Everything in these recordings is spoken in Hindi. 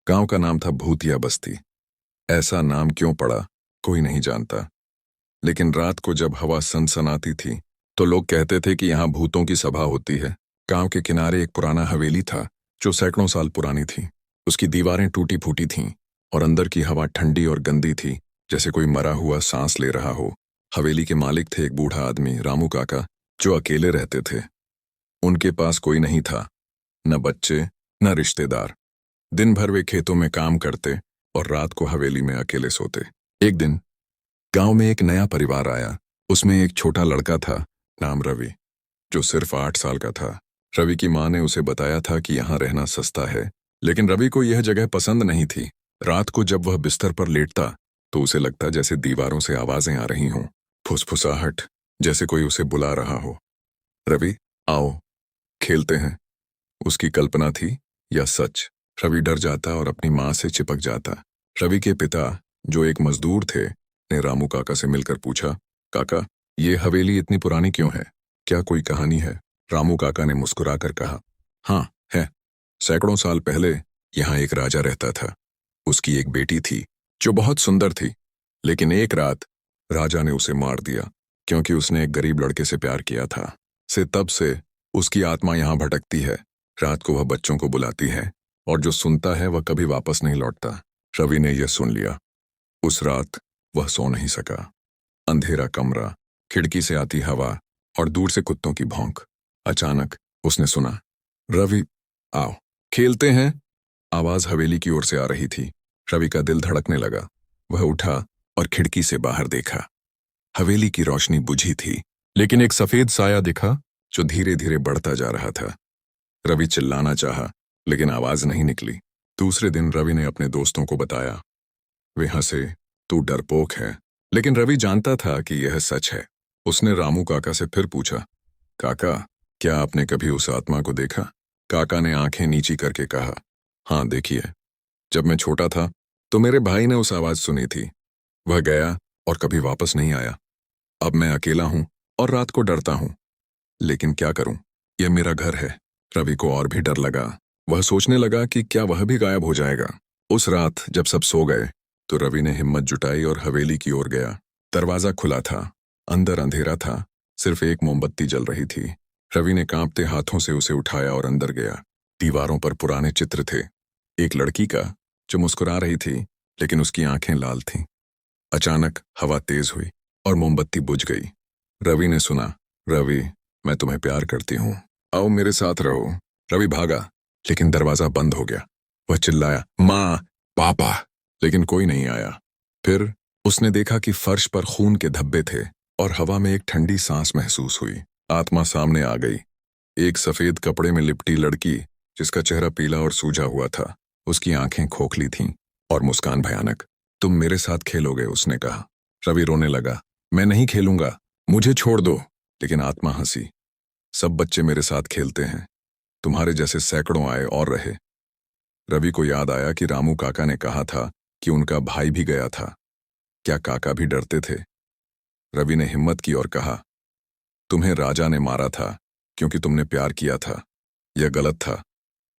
गांव का नाम था भूतिया बस्ती। ऐसा नाम क्यों पड़ा कोई नहीं जानता, लेकिन रात को जब हवा सनसनाती थी तो लोग कहते थे कि यहाँ भूतों की सभा होती है। गांव के किनारे एक पुराना हवेली था जो सैकड़ों साल पुरानी थी। उसकी दीवारें टूटी फूटी थीं और अंदर की हवा ठंडी और गंदी थी, जैसे कोई मरा हुआ सांस ले रहा हो। हवेली के मालिक थे एक बूढ़ा आदमी, रामू काका, जो अकेले रहते थे। उनके पास कोई नहीं था, न बच्चे न रिश्तेदार। दिन भर वे खेतों में काम करते और रात को हवेली में अकेले सोते। एक दिन गांव में एक नया परिवार आया। उसमें एक छोटा लड़का था, नाम रवि, जो सिर्फ 8 साल का था। रवि की माँ ने उसे बताया था कि यहाँ रहना सस्ता है, लेकिन रवि को यह जगह पसंद नहीं थी। रात को जब वह बिस्तर पर लेटता तो उसे लगता जैसे दीवारों से आवाजें आ रही हों, फुसफुसाहट, जैसे कोई उसे बुला रहा हो। रवि, आओ खेलते हैं। उसकी कल्पना थी या सच? रवि डर जाता और अपनी माँ से चिपक जाता। रवि के पिता, जो एक मजदूर थे, ने रामू काका से मिलकर पूछा, काका, ये हवेली इतनी पुरानी क्यों है? क्या कोई कहानी है? रामू काका ने मुस्कुराकर कहा, हाँ है। सैकड़ों साल पहले यहाँ एक राजा रहता था। उसकी एक बेटी थी जो बहुत सुंदर थी, लेकिन एक रात राजा ने उसे मार दिया क्योंकि उसने एक गरीब लड़के से प्यार किया था। तब से उसकी आत्मा यहाँ भटकती है। रात को वह बच्चों को बुलाती है और जो सुनता है वह कभी वापस नहीं लौटता। रवि ने यह सुन लिया। उस रात वह सो नहीं सका। अंधेरा कमरा, खिड़की से आती हवा और दूर से कुत्तों की भौंक। अचानक उसने सुना, रवि, आओ खेलते हैं। आवाज हवेली की ओर से आ रही थी। रवि का दिल धड़कने लगा। वह उठा और खिड़की से बाहर देखा। हवेली की रोशनी बुझी थी, लेकिन एक सफेद साया दिखा जो धीरे धीरे बढ़ता जा रहा था। रवि चिल्लाना चाहा, लेकिन आवाज नहीं निकली। दूसरे दिन रवि ने अपने दोस्तों को बताया। वे हंसे, तू डरपोक है, लेकिन रवि जानता था कि यह सच है। उसने रामू काका से फिर पूछा, काका, क्या आपने कभी उस आत्मा को देखा? काका ने आंखें नीची करके कहा, हाँ देखिए। जब मैं छोटा था तो मेरे भाई ने उस आवाज सुनी थी। वह गया और कभी वापस नहीं आया। अब मैं अकेला हूं और रात को डरता हूं, लेकिन क्या करूं, यह मेरा घर है। रवि को और भी डर लगा। वह सोचने लगा कि क्या वह भी गायब हो जाएगा। उस रात जब सब सो गए तो रवि ने हिम्मत जुटाई और हवेली की ओर गया। दरवाजा खुला था, अंदर अंधेरा था, सिर्फ एक मोमबत्ती जल रही थी। रवि ने कांपते हाथों से उसे उठाया और अंदर गया। दीवारों पर पुराने चित्र थे, एक लड़की का जो मुस्कुरा रही थी, लेकिन उसकी आंखें लाल थीं। अचानक हवा तेज हुई और मोमबत्ती बुझ गई। रवि ने सुना, रवि, मैं तुम्हें प्यार करती हूँ, आओ मेरे साथ रहो। रवि भागा, लेकिन दरवाजा बंद हो गया। वह चिल्लाया, माँ, पापा, लेकिन कोई नहीं आया। फिर उसने देखा कि फर्श पर खून के धब्बे थे और हवा में एक ठंडी सांस महसूस हुई। आत्मा सामने आ गई। एक सफेद कपड़े में लिपटी लड़की, जिसका चेहरा पीला और सूजा हुआ था। उसकी आंखें खोखली थीं और मुस्कान भयानक। तुम मेरे साथ खेलोगे, उसने कहा। रवि रोने लगा, मैं नहीं खेलूंगा, मुझे छोड़ दो। लेकिन आत्मा हंसी, सब बच्चे मेरे साथ खेलते हैं, तुम्हारे जैसे सैकड़ों आए और रहे। रवि को याद आया कि रामू काका ने कहा था कि उनका भाई भी गया था। क्या काका भी डरते थे? रवि ने हिम्मत की और कहा, तुम्हें राजा ने मारा था क्योंकि तुमने प्यार किया था। यह गलत था,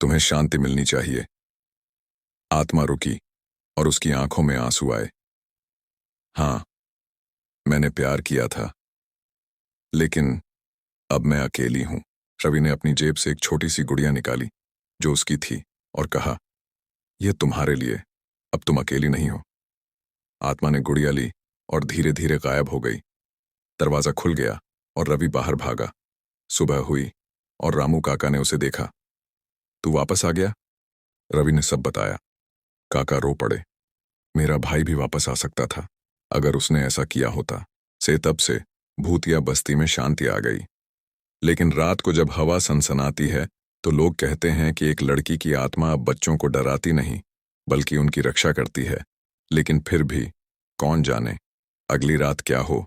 तुम्हें शांति मिलनी चाहिए। आत्मा रुकी और उसकी आंखों में आंसू आए। हाँ, मैंने प्यार किया था, लेकिन अब मैं अकेली हूं। रवि ने अपनी जेब से एक छोटी सी गुड़िया निकाली जो उसकी थी और कहा, यह तुम्हारे लिए, अब तुम अकेली नहीं हो। आत्मा ने गुड़िया ली और धीरे धीरे गायब हो गई। दरवाजा खुल गया और रवि बाहर भागा। सुबह हुई और रामू काका ने उसे देखा। तू वापस आ गया? रवि ने सब बताया। काका रो पड़े। मेरा भाई भी वापस आ सकता था अगर उसने ऐसा किया होता। तब से भूतिया बस्ती में शांति आ गई। लेकिन रात को जब हवा सनसनाती है तो लोग कहते हैं कि एक लड़की की आत्मा अब बच्चों को डराती नहीं, बल्कि उनकी रक्षा करती है। लेकिन फिर भी कौन जाने अगली रात क्या हो।